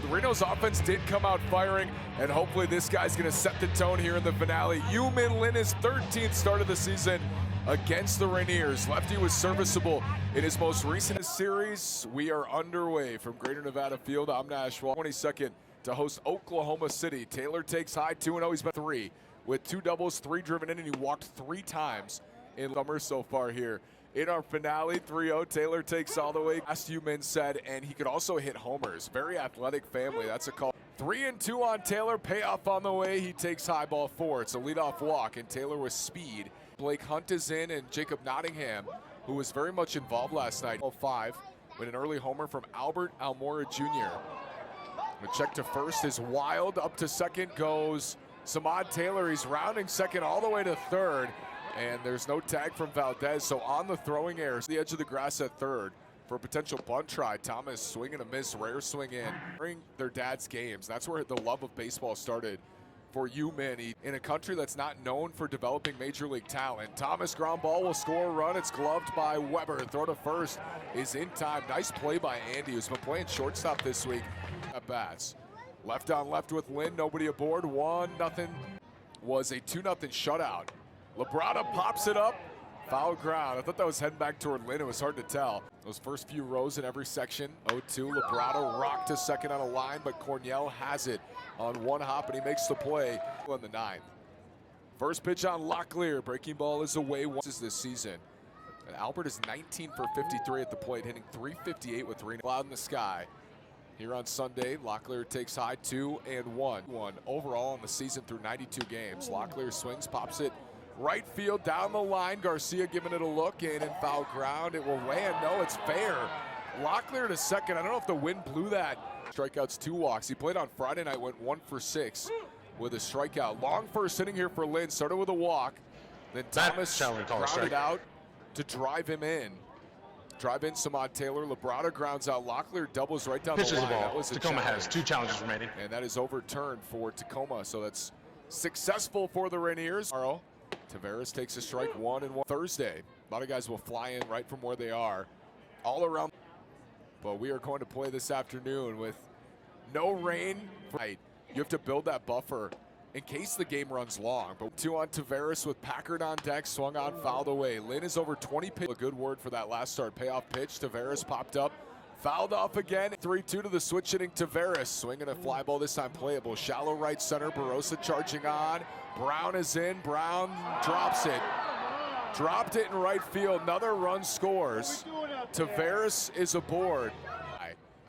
Reno's offense did come out firing, and hopefully this guy's going to set the tone here in the finale. Yu-Min Lin, his 13th start of the season against the Rainiers. Lefty was serviceable in his most recent series. We are underway from Greater Nevada Field. I'm Nashville. 22nd to host Oklahoma City. Taylor takes high 2-0. He's been 3 with 2 doubles, 3 driven in, and he walked 3 times in summer so far here. In our finale, 3-0, Taylor takes all the way. As Yu-Min said, and he could also hit homers. Very athletic family. That's a call. 3-2 on Taylor. Payoff on the way. He takes high ball 4. It's a leadoff walk, and Taylor with speed. Blake Hunt is in, and Jacob Nottingham, who was very much involved last night. 5 with an early homer from Albert Almora Jr. The check to first is wild. Up to second goes Samad Taylor. He's rounding second all the way to third. And there's no tag from Valdez, so on the throwing error, the edge of the grass at third for a potential bunt try. Thomas swing and a miss, rare swing in during their dad's games. That's where the love of baseball started for Yu-Min. In a country that's not known for developing major league talent. Thomas ground ball will score a run. It's gloved by Weber. Throw to first is in time. Nice play by Andy, who's been playing shortstop this week at bats. Left on left with Lynn, nobody aboard. 1-0 was a 2-0 shutout. Labrada pops it up, foul ground. I thought that was heading back toward Lynn. It was hard to tell. Those first few rows in every section. 0-2, Labrada rocked to second on a line, but Cornell has it on one hop, and he makes the play on the 9th. First pitch on Locklear. Breaking ball is away once this season. And Albert is 19 for 53 at the plate, hitting .358 with Reno. Cloud in the sky. Here on Sunday, Locklear takes high 2-1. Overall on the season through 92 games. Locklear swings, pops it right field, down the line. Garcia giving it a look, and in foul ground. It will land. No, it's fair. Locklear to second. I don't know if the wind blew that. Strikeouts, 2 walks. He played on Friday night, went 1 for 6 with a strikeout. Long first inning here for Lynn. Started with a walk. Then Thomas grounded out to drive him in. Drive in Samad Taylor. Labrada grounds out. Locklear doubles right down the line. That was Tacoma has 2 challenges remaining. And that is overturned for Tacoma. So that's successful for the Rainiers. Taveras takes a strike 1-1 Thursday. A lot of guys will fly in right from where they are all around. But we are going to play this afternoon with no rain. You have to build that buffer in case the game runs long. But 2 on Taveras with Packard on deck, swung on, fouled away. Lynn is over 20 pitches. A good word for that last start. Payoff pitch. Taveras popped up, fouled off again. 3-2 to the switch hitting Taveras. Swinging a fly ball, this time playable. Shallow right center. Barossa charging on. Brown is in. Brown drops it. Dropped it in right field. Another run scores. Taveras is aboard.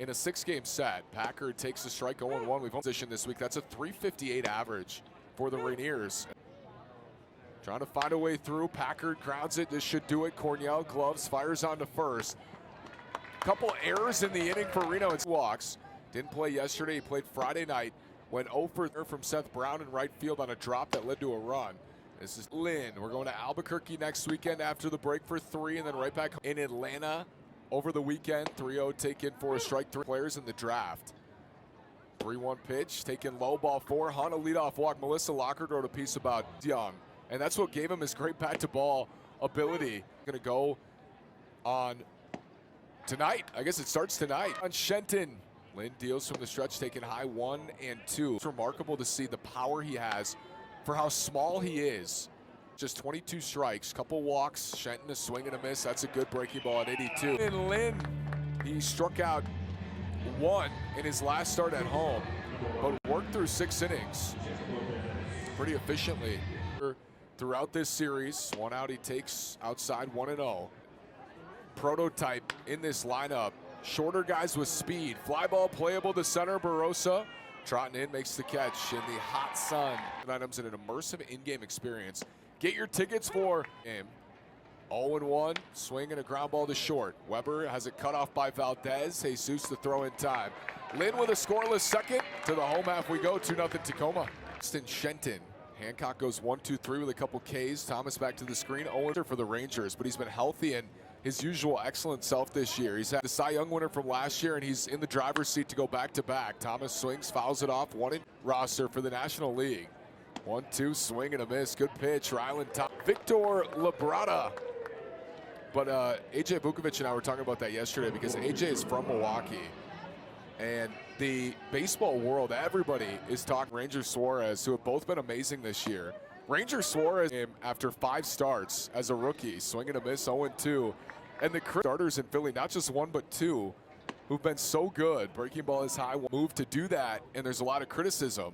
In a 6-game set, Packard takes a strike 0-1. We've position this week. That's a .358 average for the Rainiers. Trying to find a way through. Packard grounds it. This should do it. Cornell gloves, fires on to first. Couple errors in the inning for Reno. It's walks. Didn't play yesterday. He played Friday night. Went 0 for 3 from Seth Brown in right field on a drop that led to a run. This is Lynn. We're going to Albuquerque next weekend after the break for 3, and then right back in Atlanta over the weekend. 3-0 taken for a strike. 3 players in the draft. 3-1 pitch, taken low, ball 4. Hunt a leadoff walk. Melissa Lockard wrote a piece about Young, and that's what gave him his great bat-to-ball ability. Going to go on tonight. I guess it starts tonight. On Shenton. Lynn deals from the stretch, taking high 1 and 2. It's remarkable to see the power he has for how small he is. Just 22 strikes, couple walks. Shenton a swing and a miss. That's a good breaking ball at 82. And Lynn, he struck out 1 in his last start at home, but worked through 6 innings pretty efficiently throughout this series. 1 out he takes outside, 1-0. Prototype in this lineup. Shorter guys with speed. Fly ball playable to center. Barossa trotting in, makes the catch in the hot sun. Items in an immersive in-game experience. Get your tickets for game. 0-1, swing and a ground ball to short. Weber has it cut off by Valdez. Jesus to throw in time. Lynn with a scoreless second. To the home half we go. 2-0 Tacoma. Austin Shenton. Hancock goes 1-2-3 with a couple Ks. Thomas back to the screen. 0 for the Rangers, but he's been healthy and his usual excellent self this year. He's had the Cy Young winner from last year, and he's in the driver's seat to go back-to-back. Thomas swings, fouls it off. 1 in roster for the National League. 1-2, swing and a miss. Good pitch. Ryland top. Victor Labrada. But AJ Vukovic and I were talking about that yesterday because AJ is from Milwaukee. And the baseball world, everybody is talking Ranger Suarez, who have both been amazing this year. Ranger Suarez, after 5 starts as a rookie, swinging a miss, 0-2. And the starters in Philly, not just 1 but 2, who've been so good. Breaking ball is high, will move to do that, and there's a lot of criticism.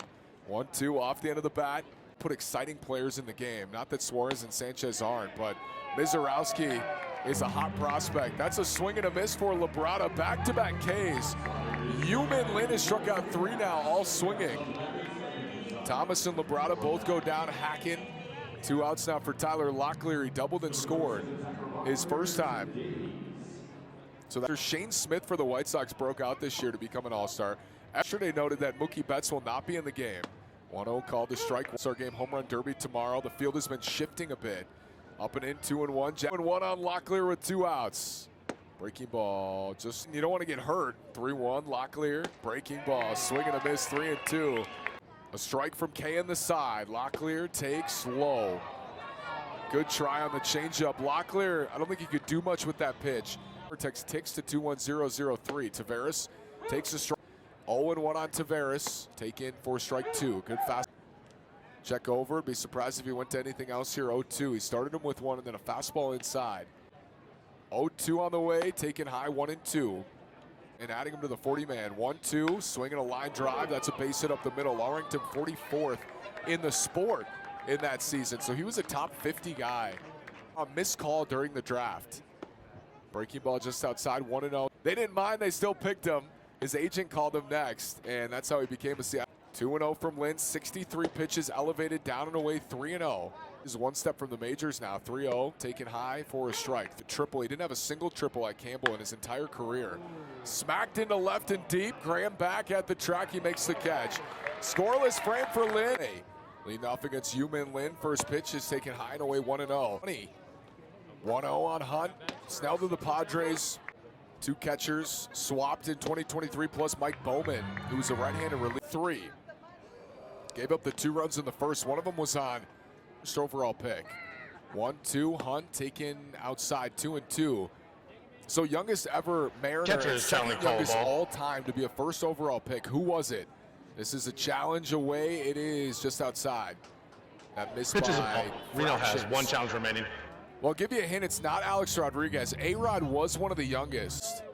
1-2 off the end of the bat. Put exciting players in the game. Not that Suarez and Sanchez aren't, but Mizorowski is a hot prospect. That's a swing and a miss for Labrada. Back-to-back Ks. Yu-Min Lin has struck out 3 now, all swinging. Thomas and Labrada both go down hacking. 2 outs now for Tyler Locklear. He doubled and scored his first time. So after Shane Smith for the White Sox broke out this year to become an All-Star, yesterday noted that Mookie Betts will not be in the game. 1-0 called to strike. All-Star game home run derby tomorrow. The field has been shifting a bit. Up and in, 2-1. 2-1 on Locklear with 2 outs. Breaking ball, just, you don't want to get hurt. 3-1, Locklear, breaking ball, swing and a miss, 3-2. A strike from K in the side. Locklear takes low. Good try on the changeup. Locklear, I don't think he could do much with that pitch. Vertex ticks to 2-1-0-0-3. Taveras takes a strike. 0-1 on Taveras. Take in for strike 2. Good fast. Check over. Be surprised if he went to anything else here. 0-2. He started him with 1 and then a fastball inside. 0-2 on the way. Taking high, 1-2. And adding him to the 40-man. 1-2, swinging a line drive. That's a base hit up the middle. Larrington 44th in the sport in that season. So he was a top 50 guy. A missed call during the draft. Breaking ball just outside, 1-0. They didn't mind, they still picked him. His agent called him next, and that's how he became a Seattle. 2-0 from Lynn, 63 pitches elevated, down and away, 3-0. This is 1 step from the majors now, 3-0, taken high for a strike. The triple, he didn't have a single triple at Campbell in his entire career. Smacked into left and deep, Graham back at the track, he makes the catch. Scoreless frame for Lynn. Leading off against Yu-Min Lin, first pitch is taken high and away, 1-0. 1-0 on Hunt, Snell to the Padres. 2 catchers swapped in 2023, plus Mike Bowman, who was a right-handed relief. 3. Gave up the 2 runs in the first. One of them was on first overall pick. 1-2, Hunt taken outside, 2-2. So youngest ever Mariner, and second youngest all time to be a first overall pick. Who was it? This is a challenge away. It is just outside. That missed by Reno has 1 challenge remaining. Well, I'll give you a hint, it's not Alex Rodriguez. A-Rod was one of the youngest.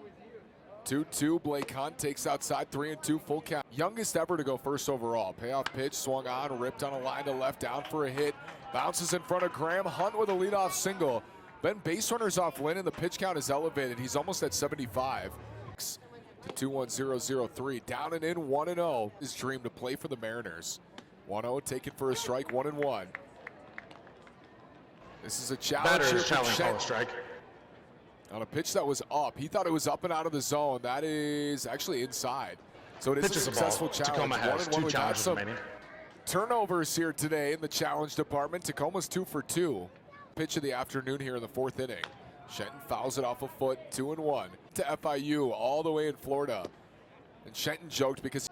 2-2, Blake Hunt takes outside, 3-2, full count. Youngest ever to go first overall. Payoff pitch, swung on, ripped on a line to left, down for a hit. Bounces in front of Graham. Hunt with a leadoff single. Then base runners off Lynn, and the pitch count is elevated. He's almost at 75. To 2-1-0-0-3, down and in, 1-0. His dream to play for the Mariners. 1-0, taken for a strike, 1-1. This is a challenge here for challenge strike. On a pitch that was up. He thought it was up and out of the zone. That is actually inside. So it is a successful challenge. Tacoma has 2 challenges remaining. Turnovers here today in the challenge department. Tacoma's 2 for 2. Pitch of the afternoon here in the 4th inning. Shenton fouls it off a foot, 2-1. To FIU all the way in Florida. And Shenton joked because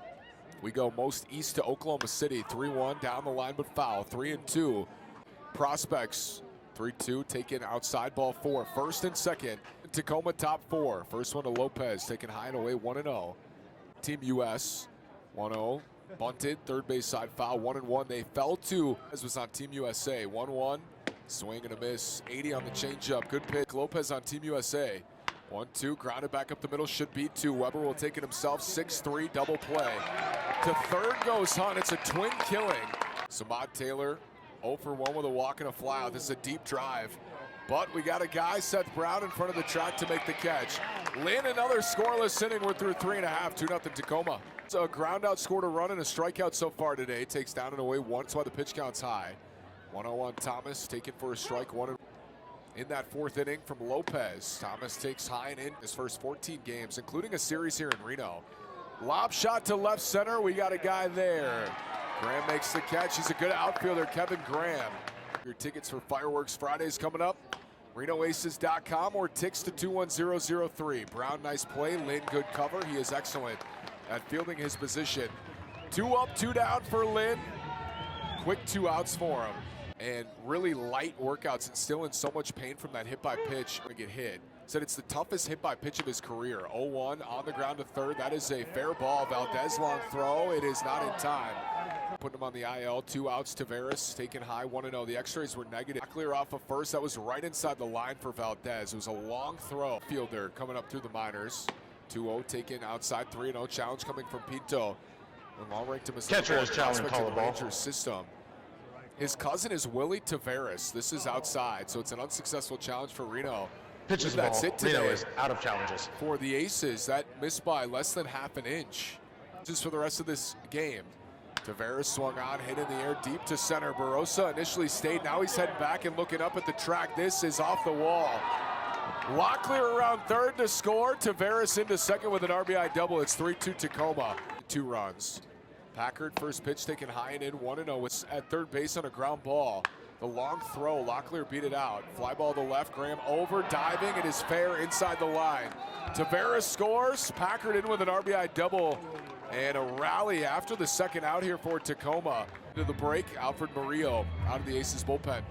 we go most east to Oklahoma City. 3-1 down the line but foul. 3-2. Prospects. 3-2, taken outside, ball 4. First and second, Tacoma top 4. First one to Lopez, taken high and away, 1-0. Team US, 1-0. Bunted, third base side foul, 1-1. They fell to, as was on Team USA, 1-1. Swing and a miss, 80 on the changeup. Good pick, Lopez on Team USA. 1-2, grounded back up the middle, should beat 2. Weber will take it himself, 6-3, double play. To third goes Hunt, it's a twin killing. Samad Taylor, 0 for 1 with a walk and a fly out. This is a deep drive. But we got a guy, Seth Brown, in front of the track to make the catch. Lynn, another scoreless inning. We're through 3.5, 2-0 Tacoma. So a ground out, scored a run and a strikeout so far today. Takes down and away 1, that's why the pitch count's high. 1-0 Thomas, taken for a strike. 1 in that 4th inning from Lopez. Thomas takes high and in his first 14 games, including a series here in Reno. Lob shot to left center. We got a guy there. Graham makes the catch. He's a good outfielder, Kevin Graham. Your tickets for Fireworks Fridays coming up. RenoAces.com or ticks to 2-1-0-0-3. Brown, nice play. Lynn, good cover. He is excellent at fielding his position. 2 up, 2 down for Lynn. Quick 2 outs for him. And really light workouts and still in so much pain from that hit by pitch to get hit. Said it's the toughest hit by pitch of his career. 0-1 on the ground to third. That is a fair ball. Valdez long throw. It is not in time. Putting him on the IL. 2 outs. Taveras taken high. 1-0. The X-rays were negative. Clear off of first. That was right inside the line for Valdez. It was a long throw. Fielder coming up through the minors. 2-0 taken outside. 3-0 challenge coming from Pinto. And long ranked him as catcher is challenging the Rangers system. His cousin is Willie Taveras. This is outside, so it's an unsuccessful challenge for Reno. Pitches the That's ball. it today. Reno is out of challenges. For the Aces, that missed by less than half an inch. Just for the rest of this game. Taveras swung on, hit in the air deep to center. Barossa initially stayed. Now he's heading back and looking up at the track. This is off the wall. Locklear around third to score. Taveras into second with an RBI double. It's 3-2 Tacoma. 2 runs. Packard first pitch taken high and in. 1-0 at third base on a ground ball. The long throw, Locklear beat it out. Fly ball to left, Graham over, diving, it is fair inside the line. Taveras scores, Packard in with an RBI double, and a rally after the second out here for Tacoma. Into the break, Alfred Murillo out of the Aces bullpen.